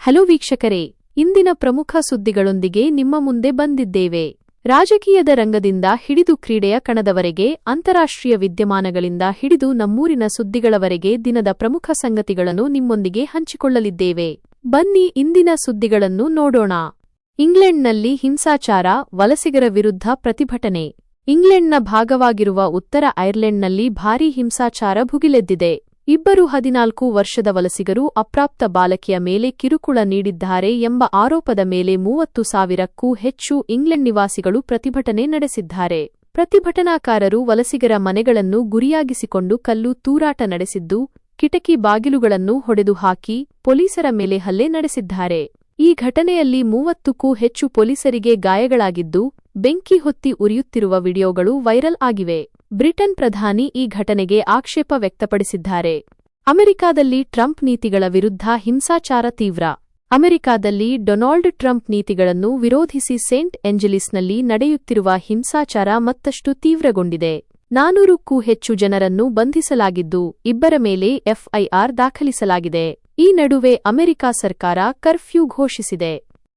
Hello ವೀಕ್ಷಕರೇ, ಇಂದಿನ ಪ್ರಮುಖ ಸುದ್ದಿಗಳೊಂದಿಗೆ ನಿಮ್ಮ ಮುಂದೆ ಬಂದಿದ್ದೇವೆ. ರಾಜಕೀಯದ ರಂಗದಿಂದ ಹಿಡಿದು ಕ್ರೀಡೆಯ ಕಣದವರೆಗೆ, ಅಂತಾರಾಷ್ಟ್ರೀಯ ವಿದ್ಯಮಾನಗಳಿಂದ ಹಿಡಿದು ನಮ್ಮೂರಿನ ಸುದ್ದಿಗಳವರೆಗೆ ದಿನದ ಪ್ರಮುಖ ಸಂಗತಿಗಳನ್ನು ನಿಮ್ಮೊಂದಿಗೆ ಹಂಚಿಕೊಳ್ಳಲಿದ್ದೇವೆ. ಬನ್ನಿ ಇಂದಿನ ಸುದ್ದಿಗಳನ್ನು ನೋಡೋಣ. ಇಂಗ್ಲೆಂಡ್ನಲ್ಲಿ ಹಿಂಸಾಚಾರ, ವಲಸಿಗರ ವಿರುದ್ಧ ಪ್ರತಿಭಟನೆ. ಇಂಗ್ಲೆಂಡ್ನ ಭಾಗವಾಗಿರುವ ಉತ್ತರ ಐರ್ಲೆಂಡ್ನಲ್ಲಿ ಭಾರೀ ಹಿಂಸಾಚಾರ ಭುಗಿಲೆದ್ದಿದೆ. ಇಬ್ಬರು 14 ವರ್ಷದ ವಲಸಿಗರು ಅಪ್ರಾಪ್ತ ಬಾಲಕಿಯ ಮೇಲೆ ಕಿರುಕುಳ ನೀಡಿದ್ದಾರೆ ಎಂಬ ಆರೋಪದ ಮೇಲೆ 30,000ಕ್ಕೂ ಹೆಚ್ಚು ಇಂಗ್ಲೆಂಡ್ ನಿವಾಸಿಗಳು ಪ್ರತಿಭಟನೆ ನಡೆಸಿದ್ದಾರೆ. ಪ್ರತಿಭಟನಾಕಾರರು ವಲಸಿಗರ ಮನೆಗಳನ್ನು ಗುರಿಯಾಗಿಸಿಕೊಂಡು ಕಲ್ಲು ತೂರಾಟ ನಡೆಸಿದ್ದು, ಕಿಟಕಿ ಬಾಗಿಲುಗಳನ್ನು ಹೊಡೆದು ಹಾಕಿ ಪೊಲೀಸರ ಮೇಲೆ ಹಲ್ಲೆ ನಡೆಸಿದ್ದಾರೆ. ಈ ಘಟನೆಯಲ್ಲಿ 30ಕ್ಕೂ ಹೆಚ್ಚು ಪೊಲೀಸರಿಗೆ ಗಾಯಗಳಾಗಿದ್ದು, ಬೆಂಕಿ ಹೊತ್ತಿ ಉರಿಯುತ್ತಿರುವ ವಿಡಿಯೋಗಳು ವೈರಲ್ ಆಗಿವೆ. ಬ್ರಿಟನ್ ಪ್ರಧಾನಿ ಈ ಘಟನೆಗೆ ಆಕ್ಷೇಪ ವ್ಯಕ್ತಪಡಿಸಿದ್ದಾರೆ. ಅಮೆರಿಕಾದಲ್ಲಿ ಟ್ರಂಪ್ ನೀತಿಗಳ ವಿರುದ್ಧ ಹಿಂಸಾಚಾರ ತೀವ್ರ. ಅಮೆರಿಕಾದಲ್ಲಿ ಡೊನಾಲ್ಡ್ ಟ್ರಂಪ್ ನೀತಿಗಳನ್ನು ವಿರೋಧಿಸಿ ಸೇಂಟ್ ಏಂಜಲೀಸ್ನಲ್ಲಿ ನಡೆಯುತ್ತಿರುವ ಹಿಂಸಾಚಾರ ಮತ್ತಷ್ಟು ತೀವ್ರಗೊಂಡಿದೆ. 400ಕ್ಕೂ ಹೆಚ್ಚು ಜನರನ್ನು ಬಂಧಿಸಲಾಗಿದ್ದು, ಇಬ್ಬರ ಮೇಲೆ ಎಫ್ಐಆರ್ ದಾಖಲಿಸಲಾಗಿದೆ. ಈ ನಡುವೆ ಅಮೆರಿಕ ಸರ್ಕಾರ ಕರ್ಫ್ಯೂ ಘೋಷಿಸಿದೆ.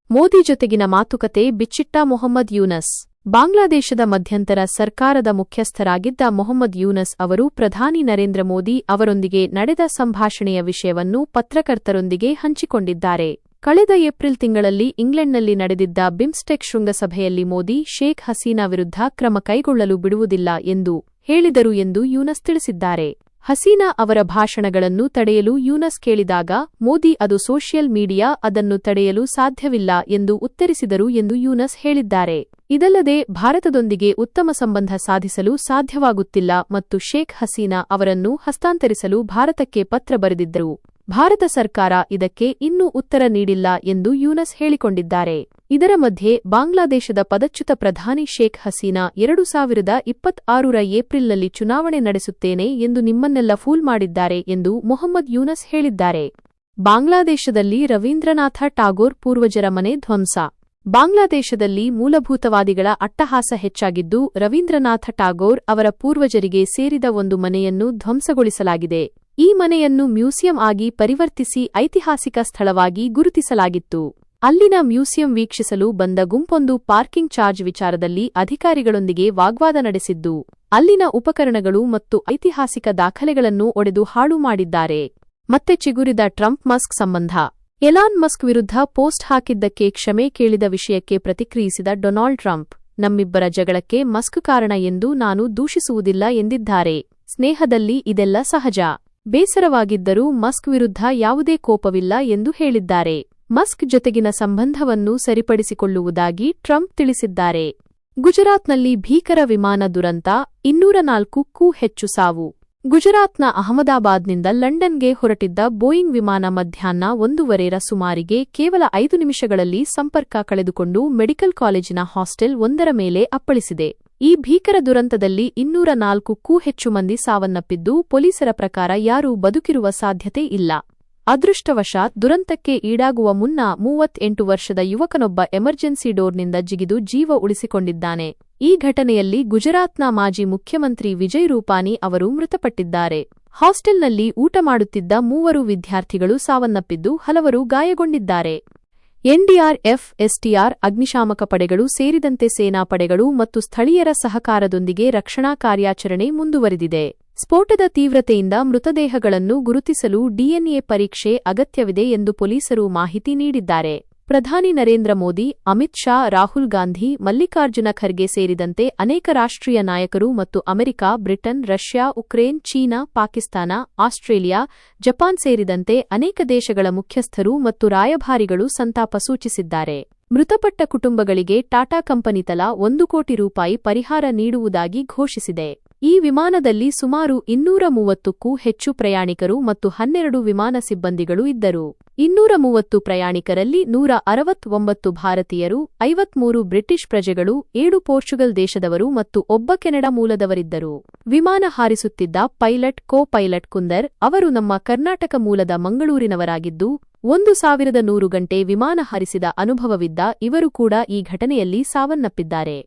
ಮೋದಿ ಜೊತೆಗಿನ ಮಾತುಕತೆ ಬಿಚ್ಚಿಟ್ಟ ಮೊಹಮ್ಮದ್ ಯೂನಸ್. ಬಾಂಗ್ಲಾದೇಶದ ಮಧ್ಯಂತರ ಸರ್ಕಾರದ ಮುಖ್ಯಸ್ಥರಾಗಿದ್ದ ಮೊಹಮ್ಮದ್ ಯೂನಸ್ ಅವರು ಪ್ರಧಾನಿ ನರೇಂದ್ರ ಮೋದಿ ಅವರೊಂದಿಗೆ ನಡೆದ ಸಂಭಾಷಣೆಯ ವಿಷಯವನ್ನು ಪತ್ರಕರ್ತರೊಂದಿಗೆ ಹಂಚಿಕೊಂಡಿದ್ದಾರೆ. ಕಳೆದ ಏಪ್ರಿಲ್ ತಿಂಗಳಲ್ಲಿ ಇಂಗ್ಲೆಂಡ್ನಲ್ಲಿ ನಡೆದಿದ್ದ ಬಿಮ್ಸ್ಟೆಕ್ ಶೃಂಗಸಭೆಯಲ್ಲಿ ಮೋದಿ ಶೇಖ್ ಹಸೀನಾ ವಿರುದ್ಧ ಕ್ರಮ ಕೈಗೊಳ್ಳಲು ಬಿಡುವುದಿಲ್ಲ ಎಂದು ಹೇಳಿದರು ಎಂದು ಯೂನಸ್ ತಿಳಿಸಿದ್ದಾರೆ. ಹಸೀನಾ ಅವರ ಭಾಷಣಗಳನ್ನು ತಡೆಯಲು ಯೂನಸ್ ಕೇಳಿದಾಗ ಮೋದಿ ಅದು ಸೋಷಿಯಲ್ ಮೀಡಿಯಾ, ಅದನ್ನು ತಡೆಯಲು ಸಾಧ್ಯವಿಲ್ಲ ಎಂದು ಉತ್ತರಿಸಿದರು ಎಂದು ಯೂನಸ್ ಹೇಳಿದ್ದಾರೆ. ಇದಲ್ಲದೆ ಭಾರತದೊಂದಿಗೆ ಉತ್ತಮ ಸಂಬಂಧ ಸಾಧಿಸಲು ಸಾಧ್ಯವಾಗುತ್ತಿಲ್ಲ ಮತ್ತು ಶೇಖ್ ಹಸೀನಾ ಅವರನ್ನು ಹಸ್ತಾಂತರಿಸಲು ಭಾರತಕ್ಕೆ ಪತ್ರ ಬರೆದಿದ್ದರು. ಭಾರತ ಸರ್ಕಾರ ಇದಕ್ಕೆ ಇನ್ನೂ ಉತ್ತರ ನೀಡಿಲ್ಲ ಎಂದು ಯೂನಸ್ ಹೇಳಿಕೊಂಡಿದ್ದಾರೆ. ಇದರ ಮಧ್ಯೆ ಬಾಂಗ್ಲಾದೇಶದ ಪದಚ್ಯುತ ಪ್ರಧಾನಿ ಶೇಖ್ ಹಸೀನಾ 2026ರ ಏಪ್ರಿಲ್ನಲ್ಲಿ ಚುನಾವಣೆ ನಡೆಸುತ್ತೇನೆ ಎಂದು ನಿಮ್ಮನ್ನೆಲ್ಲ ಫೂಲ್ ಮಾಡಿದ್ದಾರೆ ಎಂದು ಮೊಹಮ್ಮದ್ ಯೂನಸ್ ಹೇಳಿದ್ದಾರೆ. ಬಾಂಗ್ಲಾದೇಶದಲ್ಲಿ ರವೀಂದ್ರನಾಥ ಟಾಗೋರ್ ಪೂರ್ವಜರ ಮನೆ ಧ್ವಂಸ. ಬಾಂಗ್ಲಾದೇಶದಲ್ಲಿ ಮೂಲಭೂತವಾದಿಗಳ ಅಟ್ಟಹಾಸ ಹೆಚ್ಚಾಗಿದ್ದು, ರವೀಂದ್ರನಾಥ ಟಾಗೋರ್ ಅವರ ಪೂರ್ವಜರಿಗೆ ಸೇರಿದ ಒಂದು ಮನೆಯನ್ನು ಧ್ವಂಸಗೊಳಿಸಲಾಗಿದೆ. ಈ ಮನೆಯನ್ನು ಮ್ಯೂಸಿಯಂ ಆಗಿ ಪರಿವರ್ತಿಸಿ ಐತಿಹಾಸಿಕ ಸ್ಥಳವಾಗಿ ಗುರುತಿಸಲಾಗಿತ್ತು. ಅಲ್ಲಿನ ಮ್ಯೂಸಿಯಂ ವೀಕ್ಷಿಸಲು ಬಂದ ಗುಂಪೊಂದು ಪಾರ್ಕಿಂಗ್ ಚಾರ್ಜ್ ವಿಚಾರದಲ್ಲಿ ಅಧಿಕಾರಿಗಳೊಂದಿಗೆ ವಾಗ್ವಾದ ನಡೆಸಿದ್ದು, ಅಲ್ಲಿನ ಉಪಕರಣಗಳು ಮತ್ತು ಐತಿಹಾಸಿಕ ದಾಖಲೆಗಳನ್ನು ಒಡೆದು ಹಾಳು ಮಾಡಿದ್ದಾರೆ. ಮತ್ತೆ ಚಿಗುರಿದ ಟ್ರಂಪ್ ಮಸ್ಕ್ ಸಂಬಂಧ. ಎಲಾನ್ ಮಸ್ಕ್ ವಿರುದ್ಧ ಪೋಸ್ಟ್ ಹಾಕಿದ್ದಕ್ಕೆ ಕ್ಷಮೆ ಕೇಳಿದ ವಿಷಯಕ್ಕೆ ಪ್ರತಿಕ್ರಿಯಿಸಿದ ಡೊನಾಲ್ಡ್ ಟ್ರಂಪ್, ನಮ್ಮಿಬ್ಬರ ಜಗಳಕ್ಕೆ ಮಸ್ಕ್ ಕಾರಣ ಎಂದು ನಾನು ದೂಷಿಸುವುದಿಲ್ಲ ಎಂದಿದ್ದಾರೆ. ಸ್ನೇಹದಲ್ಲಿ ಇದೆಲ್ಲ ಸಹಜ. ಬೇಸರವಾಗಿದ್ದರೂ ಮಸ್ಕ್ ವಿರುದ್ಧ ಯಾವುದೇ ಕೋಪವಿಲ್ಲ ಎಂದು ಹೇಳಿದ್ದಾರೆ. ಮಸ್ಕ್ ಜೊತೆಗಿನ ಸಂಬಂಧವನ್ನು ಸರಿಪಡಿಸಿಕೊಳ್ಳುವುದಾಗಿ ಟ್ರಂಪ್ ತಿಳಿಸಿದ್ದಾರೆ. ಗುಜರಾತ್ನಲ್ಲಿ ಭೀಕರ ವಿಮಾನ ದುರಂತ, 204ಕ್ಕೂ ಹೆಚ್ಚು ಸಾವು. ಗುಜರಾತ್ನ ಅಹಮದಾಬಾದ್ನಿಂದ ಲಂಡನ್ಗೆ ಹೊರಟಿದ್ದ ಬೋಯಿಂಗ್ ವಿಮಾನ ಮಧ್ಯಾಹ್ನ 1:15ರ ಸುಮಾರಿಗೆ ಕೇವಲ 5 ನಿಮಿಷಗಳಲ್ಲಿ ಸಂಪರ್ಕ ಕಳೆದುಕೊಂಡು ಮೆಡಿಕಲ್ ಕಾಲೇಜಿನ ಹಾಸ್ಟೆಲ್ ಒಂದರ ಮೇಲೆ ಅಪ್ಪಳಿಸಿದೆ. ಈ ಭೀಕರ ದುರಂತದಲ್ಲಿ 204ಕ್ಕೂ ಹೆಚ್ಚು ಮಂದಿ ಸಾವನ್ನಪ್ಪಿದ್ದು, ಪೊಲೀಸರ ಪ್ರಕಾರ ಯಾರೂ ಬದುಕಿರುವ ಸಾಧ್ಯತೆ ಇಲ್ಲ. ಅದೃಷ್ಟವಶಾತ್ ದುರಂತಕ್ಕೆ ಈಡಾಗುವ ಮುನ್ನ 38 ವರ್ಷದ ಯುವಕನೊಬ್ಬ ಎಮರ್ಜೆನ್ಸಿ ಡೋರ್ನಿಂದ ಜಿಗಿದು ಜೀವ ಉಳಿಸಿಕೊಂಡಿದ್ದಾನೆ. ಈ ಘಟನೆಯಲ್ಲಿ ಗುಜರಾತ್ನ ಮಾಜಿ ಮುಖ್ಯಮಂತ್ರಿ ವಿಜಯ್ ರೂಪಾನಿ ಅವರು ಮೃತಪಟ್ಟಿದ್ದಾರೆ. ಹಾಸ್ಟೆಲ್ನಲ್ಲಿ ಊಟ ಮಾಡುತ್ತಿದ್ದ 3 ವಿದ್ಯಾರ್ಥಿಗಳು ಸಾವನ್ನಪ್ಪಿದ್ದು, ಹಲವರು ಗಾಯಗೊಂಡಿದ್ದಾರೆ. ಎನ್ಡಿಆರ್ಎಫ್, ಎಸ್ಟಿಆರ್, ಅಗ್ನಿಶಾಮಕ ಪಡೆಗಳು ಸೇರಿದಂತೆ ಸೇನಾ ಪಡೆಗಳು ಮತ್ತು ಸ್ಥಳೀಯರ ಸಹಕಾರದೊಂದಿಗೆ ರಕ್ಷಣಾ ಕಾರ್ಯಾಚರಣೆ ಮುಂದುವರಿದಿದೆ. ಸ್ಫೋಟದ ತೀವ್ರತೆಯಿಂದ ಮೃತದೇಹಗಳನ್ನು ಗುರುತಿಸಲು ಡಿಎನ್ಎ ಪರೀಕ್ಷೆ ಅಗತ್ಯವಿದೆ ಎಂದು ಪೊಲೀಸರು ಮಾಹಿತಿ ನೀಡಿದ್ದಾರೆ. ಪ್ರಧಾನಿ ನರೇಂದ್ರ ಮೋದಿ, ಅಮಿತ್ ಶಾ, ರಾಹುಲ್ ಗಾಂಧಿ, ಮಲ್ಲಿಕಾರ್ಜುನ ಖರ್ಗೆ ಸೇರಿದಂತೆ ಅನೇಕ ರಾಷ್ಟ್ರೀಯ ನಾಯಕರು ಮತ್ತು America, Britain, Russia, Ukraine, China, Pakistan, Australia, Japan ಸೇರಿದಂತೆ ಅನೇಕ ದೇಶಗಳ ಮುಖ್ಯಸ್ಥರು ಮತ್ತು ರಾಯಭಾರಿಗಳು ಸಂತಾಪ ಸೂಚಿಸಿದ್ದಾರೆ. ಮೃತಪಟ್ಟ ಕುಟುಂಬಗಳಿಗೆ ಟಾಟಾ ಕಂಪನಿ ತಲಾ ₹1 ಕೋಟಿ ಪರಿಹಾರ ನೀಡುವುದಾಗಿ ಘೋಷಿಸಿದೆ. ಈ ವಿಮಾನದಲ್ಲಿ ಸುಮಾರು 230ಕ್ಕೂ ಹೆಚ್ಚು ಪ್ರಯಾಣಿಕರು ಮತ್ತು 12 ವಿಮಾನ ಸಿಬ್ಬಂದಿಗಳು ಇದ್ದರು. 230 ಪ್ರಯಾಣಿಕರಲ್ಲಿ 169 ಭಾರತೀಯರು, 53 ಬ್ರಿಟಿಷ್ ಪ್ರಜೆಗಳು, 7 ಪೋರ್ಚುಗಲ್ ದೇಶದವರು ಮತ್ತು 1 ಕೆನಡಾ ಮೂಲದವರಿದ್ದರು. ವಿಮಾನ ಹಾರಿಸುತ್ತಿದ್ದ ಪೈಲಟ್ ಕೋ ಪೈಲಟ್ ಕುಂದರ್ ಅವರು ನಮ್ಮ ಕರ್ನಾಟಕ ಮೂಲದ ಮಂಗಳೂರಿನವರಾಗಿದ್ದು, 1100 ಗಂಟೆ ವಿಮಾನ ಹಾರಿಸಿದ ಅನುಭವವಿದ್ದ ಇವರು ಕೂಡ ಈ ಘಟನೆಯಲ್ಲಿ ಸಾವನ್ನಪ್ಪಿದ್ದಾರೆ.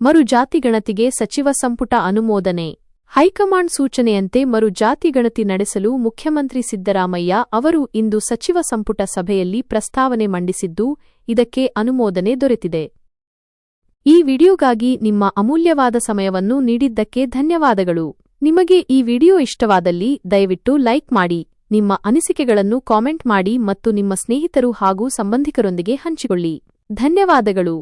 ಮರು ಜಾತಿ ಗಣತಿಗೆ ಸಚಿವ ಸಂಪುಟ ಅನುಮೋದನೆ. ಹೈಕಮಾಂಡ್ ಸೂಚನೆಯಂತೆ ಮರು ಜಾತಿ ಗಣತಿ ನಡೆಸಲು ಮುಖ್ಯಮಂತ್ರಿ ಸಿದ್ದರಾಮಯ್ಯ ಅವರು ಇಂದು ಸಚಿವ ಸಂಪುಟ ಸಭೆಯಲ್ಲಿ ಪ್ರಸ್ತಾವನೆ ಮಂಡಿಸಿದ್ದು, ಇದಕ್ಕೆ ಅನುಮೋದನೆ ದೊರೆತಿದೆ. ಈ ವಿಡಿಯೋಗಾಗಿ ನಿಮ್ಮ ಅಮೂಲ್ಯವಾದ ಸಮಯವನ್ನು ನೀಡಿದ್ದಕ್ಕೆ ಧನ್ಯವಾದಗಳು. ನಿಮಗೆ ಈ ವಿಡಿಯೋ ಇಷ್ಟವಾದಲ್ಲಿ ದಯವಿಟ್ಟು ಲೈಕ್ ಮಾಡಿ, ನಿಮ್ಮ ಅನಿಸಿಕೆಗಳನ್ನು ಕಾಮೆಂಟ್ ಮಾಡಿ ಮತ್ತು ನಿಮ್ಮ ಸ್ನೇಹಿತರು ಹಾಗೂ ಸಂಬಂಧಿಕರೊಂದಿಗೆ ಹಂಚಿಕೊಳ್ಳಿ. ಧನ್ಯವಾದಗಳು.